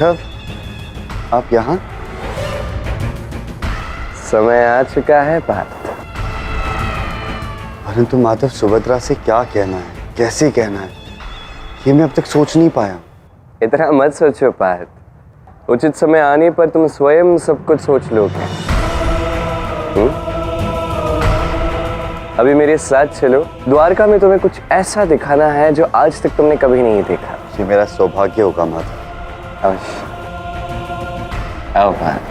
माधव, आप यहाँ? समय आ चुका है पार्थ। परंतु माधव, सुभद्रा से क्या कहना है, कैसे कहना है, ये मैं अब तक सोच नहीं पाया। इतना मत सोचो पार्थ, उचित समय आने पर तुम स्वयं सब कुछ सोच लोगे। अभी मेरे साथ चलो, द्वारका में तुम्हें कुछ ऐसा दिखाना है जो आज तक तुमने कभी नहीं देखा। ये मेरा सौभाग्य होगा माधव। अवश्य, आओ पार्थ।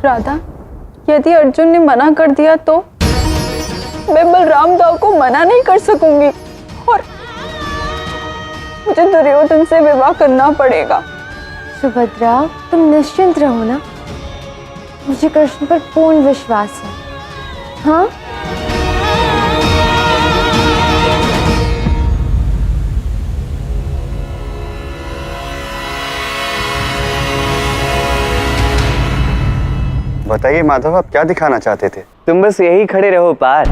राधा, यदि अर्जुन ने मना कर दिया तो मैं बलराम दाऊ को मना नहीं कर सकूंगी और मुझे दुर्योधन से विवाह करना पड़ेगा। सुभद्रा, तुम निश्चिंत रहो ना, मुझे कृष्ण पर पूर्ण विश्वास है। हाँ, बताइए माधव, आप क्या दिखाना चाहते थे? तुम बस यही खड़े रहो पार्थ,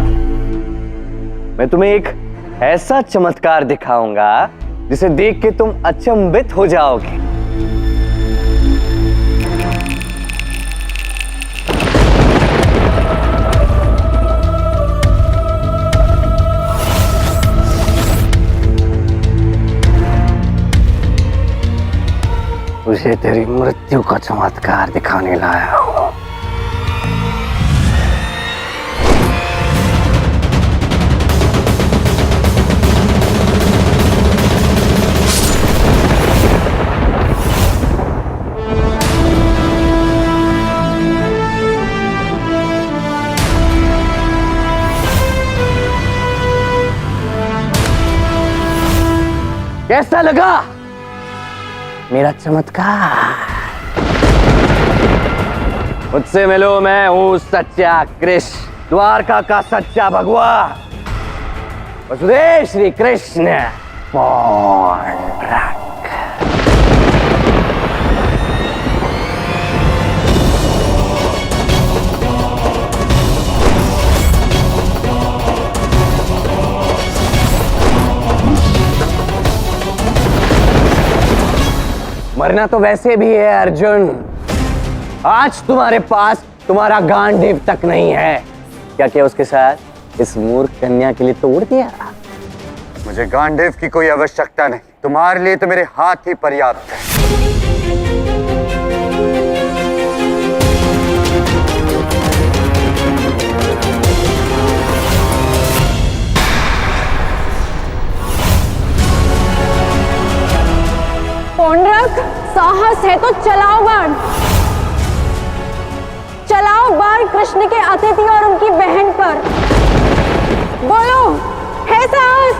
मैं तुम्हें एक ऐसा चमत्कार दिखाऊंगा जिसे देख के तुम अचंभित हो जाओगे। तुझे तेरी मृत्यु का चमत्कार दिखाने लाया हूं। कैसा लगा मेरा चमत्कार? मुझसे मिलो, मैं हूं सच्चा कृष्ण, द्वारका का सच्चा भगवान, वसुदेव श्री कृष्ण पौंड्रक। मरना तो वैसे भी है अर्जुन, आज तुम्हारे पास तुम्हारा गांडीव तक नहीं है। क्या क्या उसके साथ इस मूर्ख कन्या के लिए तोड़ दिया? मुझे गांडीव की कोई आवश्यकता नहीं, तुम्हारे लिए तो मेरे हाथ ही पर्याप्त है। पौंड्रक, साहस है तो चलाओ बाण, चलाओ बाण कृष्ण के अतिथि और उनकी बहन पर। बोलो, है साहस?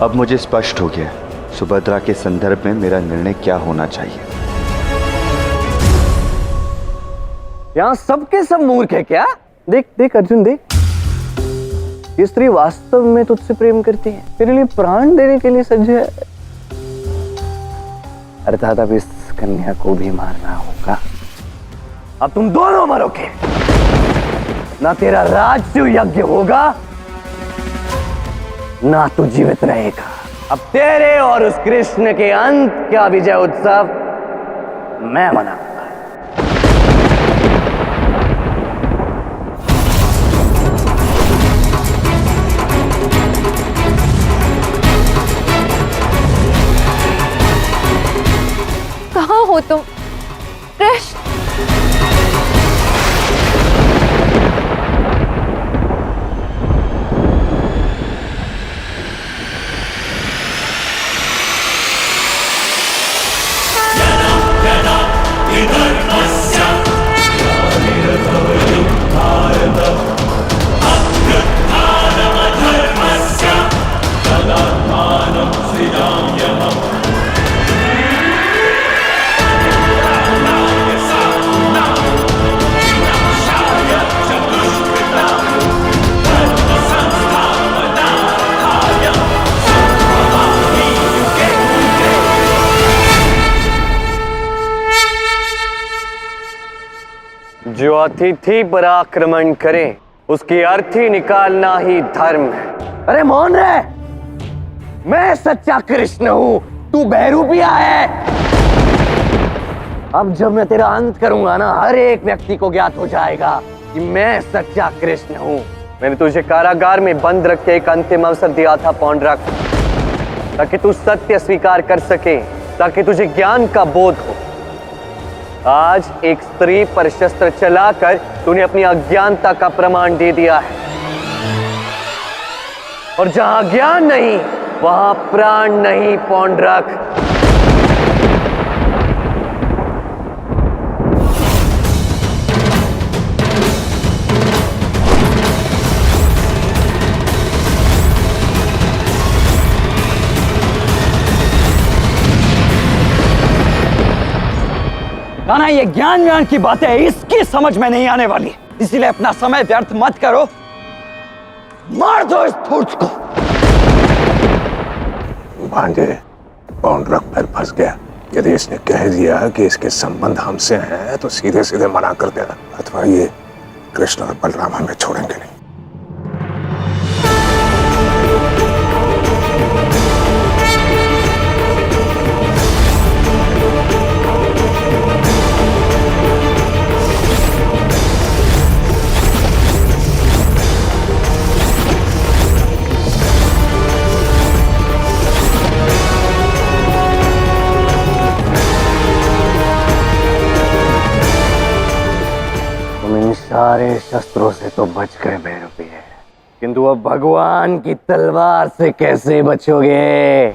अब मुझे स्पष्ट हो गया सुभद्रा के संदर्भ में मेरा निर्णय क्या होना चाहिए। यहां सबके सब मूर्ख है क्या? देख देख अर्जुन, देख, ये स्त्री वास्तव में तुझसे प्रेम करती है, तेरे लिए प्राण देने के लिए सज्ज है। अर्थात अब इस कन्या को भी मारना होगा। अब तुम दोनों मरोगे, ना तेरा राज्य यज्ञ होगा, ना तू जीवित रहेगा। अब तेरे और उस कृष्ण के अंत का विजय उत्सव मैं मनाऊंगा। कहाँ हो तुम कृष्ण? जो अतिथि पर आक्रमण करे उसकी अर्थी निकालना ही धर्म है। अरे मौन रहे, मैं सच्चा कृष्ण हूं, तू बहरूपिया है। अब जब मैं तेरा अंत करूंगा ना, हर एक व्यक्ति को ज्ञात हो जाएगा कि मैं सच्चा कृष्ण हूं। मैंने तुझे कारागार में बंद रख के एक अंतिम अवसर दिया था पौंड्रक, ताकि तू सत्य स्वीकार कर सके, ताकि तुझे ज्ञान का बोध हो। आज एक स्त्री पर शस्त्र चलाकर तूने अपनी अज्ञानता का प्रमाण दे दिया है। और जहां ज्ञान नहीं वहां प्राण नहीं पौंड्रक। ना ये ज्ञान की बातें इसकी समझ में नहीं आने वाली, इसीलिए अपना समय व्यर्थ मत करो, मार दो इस धूर्त को। भांजे, पौंड्रक फिर फंस गया। यदि इसने कह दिया कि इसके संबंध हमसे हैं तो सीधे सीधे मना कर देना, अथवा ये कृष्ण और बलराम हमें छोड़ेंगे नहीं। सारे शस्त्रों से तो बच गए भैरवपिया, किंतु अब भगवान की तलवार से कैसे बचोगे?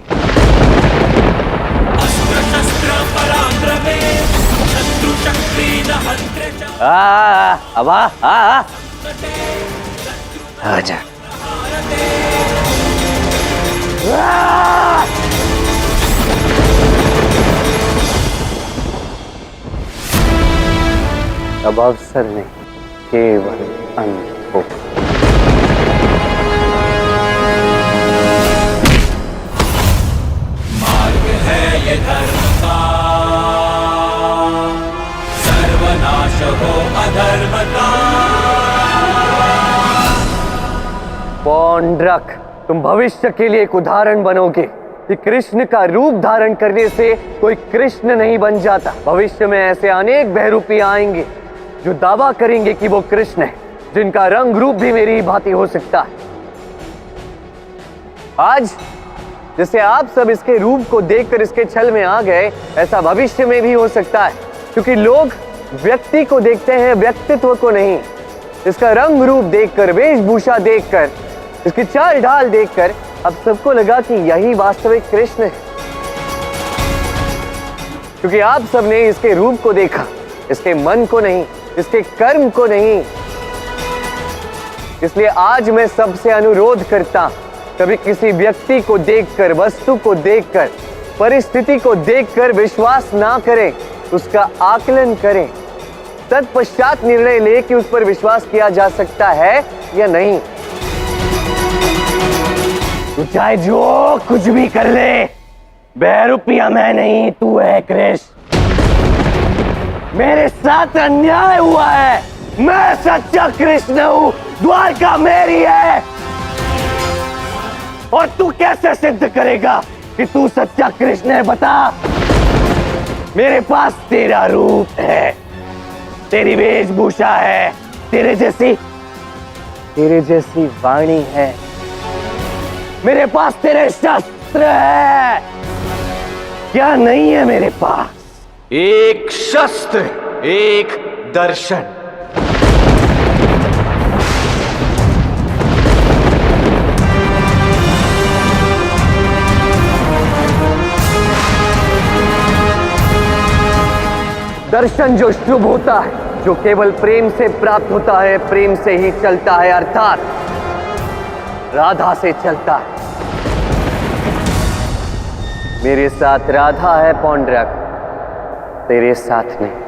अब आजा। अब अवसर नहीं, केवल अंत हो। मार्ग है ये धर्म का, सर्वनाश हो अधर्म का। पौंड्रक, तुम भविष्य के लिए एक उदाहरण बनोगे कि कृष्ण का रूप धारण करने से कोई कृष्ण नहीं बन जाता। भविष्य में ऐसे अनेक बहरूपी आएंगे जो दावा करेंगे कि वो कृष्ण है, जिनका रंग रूप भी मेरी ही भांति हो सकता है। आज जैसे आप सब इसके रूप को देखकर इसके छल में आ गए, ऐसा भविष्य में भी हो सकता है, क्योंकि लोग व्यक्ति को देखते हैं, व्यक्तित्व को नहीं। इसका रंग रूप देखकर, वेशभूषा देखकर, इसकी चाल ढाल देखकर अब सबको लगा कि यही वास्तविक कृष्ण है, क्योंकि आप सबने इसके रूप को देखा, इसके मन को नहीं, इसके कर्म को नहीं। इसलिए आज मैं सबसे अनुरोध करता, कभी किसी व्यक्ति को देखकर, वस्तु को देखकर, परिस्थिति को देखकर विश्वास ना करें, उसका आकलन करें, तत्पश्चात निर्णय ले कि उस पर विश्वास किया जा सकता है या नहीं। तू चाहे जो कुछ भी कर ले, बहरूपिया मैं नहीं, तू है कृष्ण। मेरे साथ अन्याय हुआ है, मैं सच्चा कृष्ण हूं, द्वारका मेरी है। और तू कैसे सिद्ध करेगा कि तू सच्चा कृष्ण है? बता। मेरे पास तेरा रूप है, तेरी वेशभूषा है, तेरे जैसी वाणी है, मेरे पास तेरे शस्त्र है। क्या नहीं है मेरे पास? एक शस्त्र, एक दर्शन। दर्शन जो शुभ होता है, जो केवल प्रेम से प्राप्त होता है, प्रेम से ही चलता है, अर्थात राधा से चलता है। मेरे साथ राधा है पौंड्रक, तेरे साथ नहीं।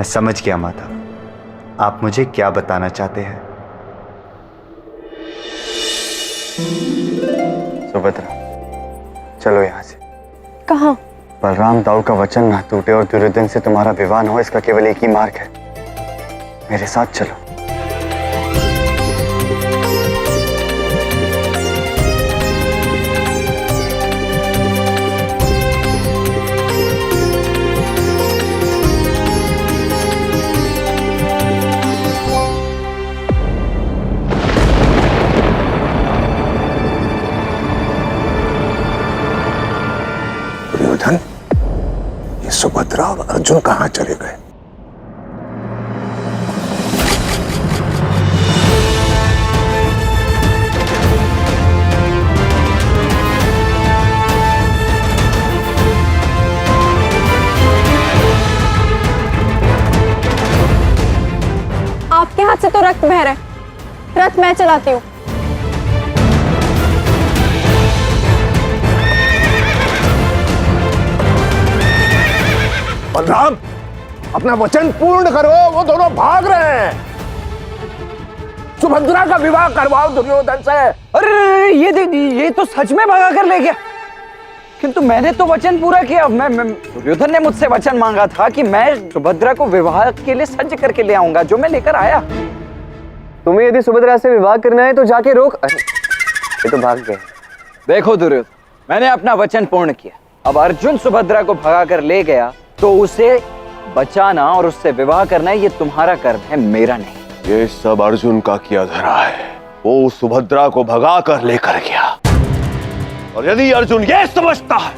मैं समझ गया माता, आप मुझे क्या बताना चाहते हैं। सुभद्रा, चलो यहाँ से। कहाँ? बलराम दाऊ का वचन ना टूटे और दुर्योधन से तुम्हारा विवाह न हो, इसका केवल एक ही मार्ग है। मेरे साथ चलो। दुर्योधन, ये सुभद्रा और अर्जुन कहाँ चले गए? आपके हाथ से तो रक्त बह रहा है, रथ मैं चलाती हूँ। बलराम, अपना वचन पूर्ण करो, वो दोनों भाग रहे हैं। सुभद्रा का विवाह करवाओ दुर्योधन से। अरे ये तो सच में भगा कर ले गया। किंतु मैंने तो वचन पूरा किया। मैं दुर्योधन ने मुझसे वचन मांगा था कि मैं सुभद्रा को विवाह के लिए सज्ज करके ले आऊंगा, जो मैं लेकर आया। तुम्हें यदि सुभद्रा से विवाह करना है तो जाके रोक। अरे, ये तो भाग गए। देखो दुर्योधन, मैंने अपना वचन पूर्ण किया। अब अर्जुन सुभद्रा को भगा कर ले गया तो उसे बचाना और उससे विवाह करना ये तुम्हारा कर्म है, मेरा नहीं। ये सब अर्जुन का किया धरा है। वो सुभद्रा को भगा कर लेकर गया, और यदि अर्जुन ये समझता है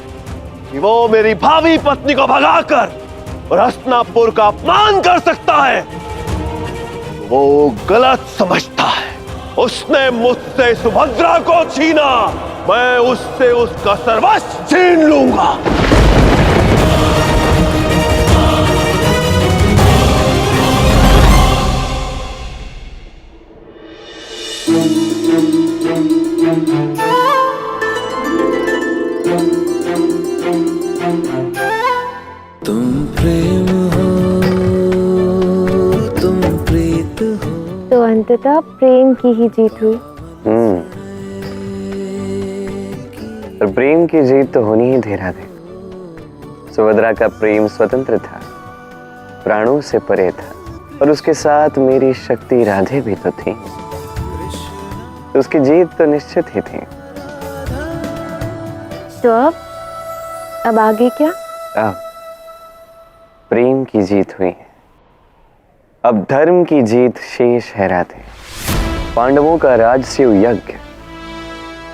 कि वो मेरी भावी पत्नी को भगाकर और हस्तिनापुर का अपमान कर सकता है, तो वो गलत समझता है। उसने मुझसे सुभद्रा को छीना, मैं उससे उसका सर्वस्व छीन लूंगा। तो अंततः प्रेम की ही जीत हुई। पर प्रेम की जीत तो होनी ही थी राधे। सुभद्रा का प्रेम स्वतंत्र था, प्राणों से परे था, और उसके साथ मेरी शक्ति राधे भी तो थी। तो उसकी जीत तो निश्चित ही थी। तो अब आगे क्या? अब प्रेम की जीत हुई है, अब धर्म की जीत शेष है राधे। पांडवों का राजसूय यज्ञ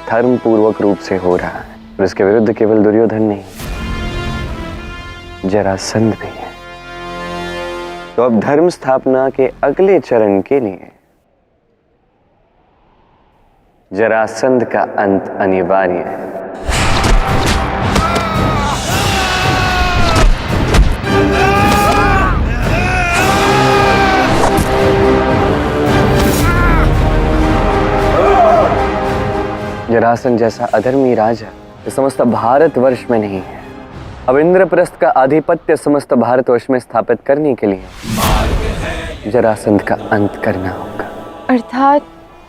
धर्म पूर्वक रूप से हो रहा है, और इसके विरुद्ध केवल दुर्योधन नहीं, जरासंध भी है। तो अब धर्म स्थापना के अगले चरण के लिए जरासंध का अंत अनिवार्य है। जरासंध जैसा अधर्मी राजा इस समस्त भारतवर्ष में नहीं है। अब इंद्रप्रस्थ का आधिपत्य समस्त भारतवर्ष में स्थापित करने के लिए जरासंध का अंत करना होगा। अर्थात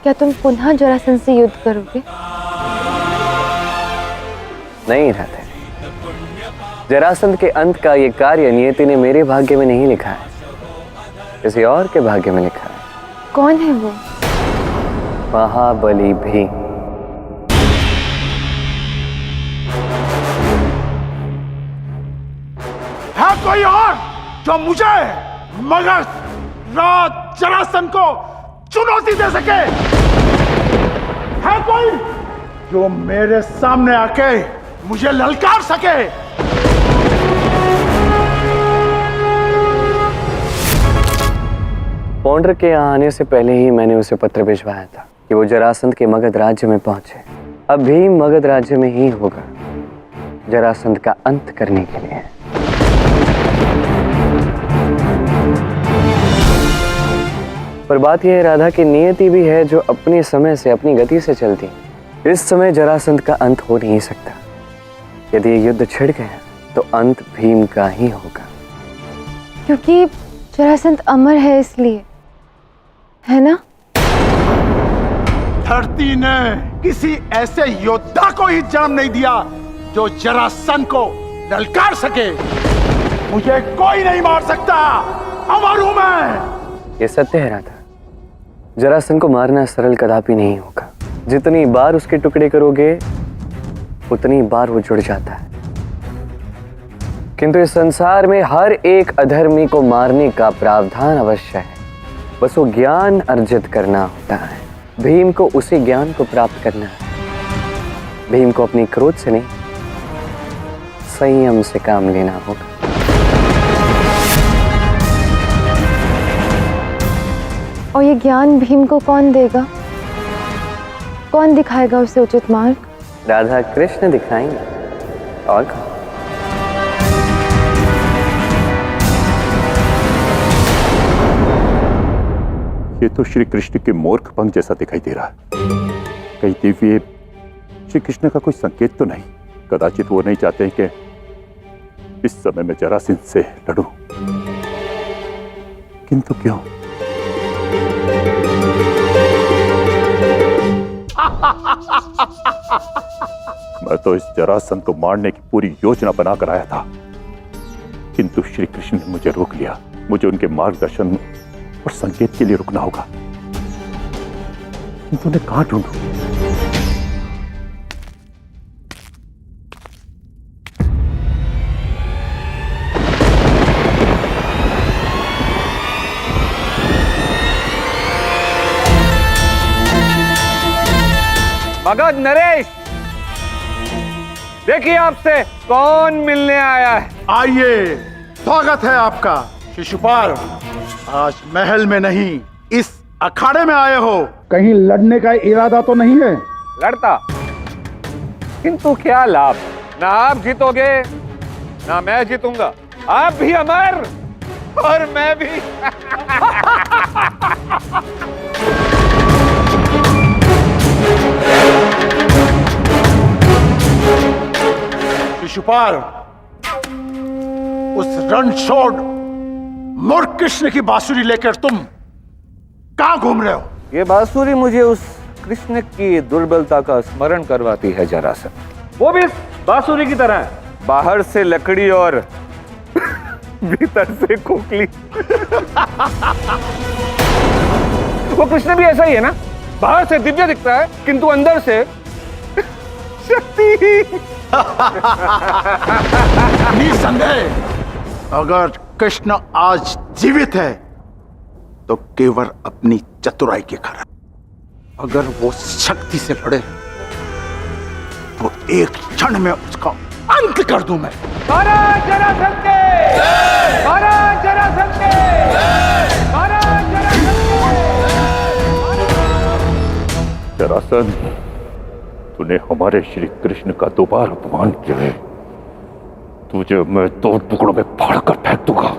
क्या तुम पुनः जरासंध से युद्ध करोगे? नहीं राधे, जरासंध के अंत का ये कार्य नियति ने मेरे भाग्य में नहीं लिखा है, किसी और के भाग्य में लिखा है। कौन है वो? महाबली भीम। है कोई और जो मुझे मगध राज जरासंध को चुनौती दे सके? है कोई जो मेरे सामने आके मुझे ललकार सके? पौंड्र के यहाँ आने से पहले ही मैंने उसे पत्र भिजवाया था कि वो जरासंध के मगध राज्य में पहुंचे। अब भीम मगध राज्य में ही होगा, जरासंध का अंत करने के लिए। पर बात यह है राधा की नियति भी है जो अपने समय से अपनी गति से चलती। इस समय जरासंध का अंत हो नहीं सकता। यदि ये युद्ध छिड़ गया तो अंत भीम का ही होगा, क्योंकि जरासंध अमर है इसलिए, है ना? धरती ने किसी ऐसे योद्धा को ही जन्म नहीं दिया जो जरासंध को ललकार सके। मुझे कोई नहीं मार सकता, अमर हूं मैं। ये सत्य है राधा, जरासंध को मारना सरल कदापि नहीं होगा। जितनी बार उसके टुकड़े करोगे उतनी बार वो जुड़ जाता है। किंतु इस संसार में हर एक अधर्मी को मारने का प्रावधान अवश्य है, बस वो ज्ञान अर्जित करना होता है। भीम को उसी ज्ञान को प्राप्त करना है। भीम को अपनी क्रोध से नहीं, संयम से काम लेना होगा। और ये ज्ञान भीम को कौन देगा? कौन दिखाएगा उसे उचित मार्ग? राधा कृष्ण दिखाएंगे, और कौन? ये तो श्री कृष्ण के मूर्ख पंख जैसा दिखाई दे रहा है। कहीं दिव्य श्री कृष्ण का कोई संकेत तो नहीं? कदाचित वो नहीं चाहते कि इस समय मैं जरासंध से लड़ूं। किंतु क्यों? मैं तो इस जरासंध को मारने की पूरी योजना बनाकर आया था, किंतु श्री कृष्ण ने मुझे रोक लिया। मुझे उनके मार्गदर्शन और संकेत के लिए रुकना होगा, किंतु उन्हें कहां ढूंढूं? भगत नरेश, देखिए आपसे कौन मिलने आया है। आइए, स्वागत है आपका। शिशुपाल, आज महल में नहीं, इस अखाड़े में आए हो। कहीं लड़ने का इरादा तो नहीं है? लड़ता, किंतु क्या लाभ? ना आप जीतोगे ना मैं जीतूंगा। आप भी अमर और मैं भी। शिशुपाल, उस रणछोड़ मूर्ख कृष्ण की बांसुरी लेकर तुम कहां घूम रहे हो? ये बांसुरी मुझे उस कृष्ण की दुर्बलता का स्मरण करवाती है जरासंध। वो भी बांसुरी की तरह है, बाहर से लकड़ी और भीतर से खोखली। वो कृष्ण भी ऐसा ही है ना, बाहर से दिव्य दिखता है किंतु अंदर से शक्ति। निसंदेह, अगर कृष्ण आज जीवित है तो केवल अपनी चतुराई के कारण। अगर वो शक्ति से लड़े तो एक क्षण में उसका अंत कर दूं मैं। महाराज जरासंध के! महाराज जरासंध के! महाराज जरासंध, तूने हमारे श्री कृष्ण का 2 बार अपमान किया है। तुझे मैं 2 टुकड़ों में फाड़ कर फेंक दूंगा।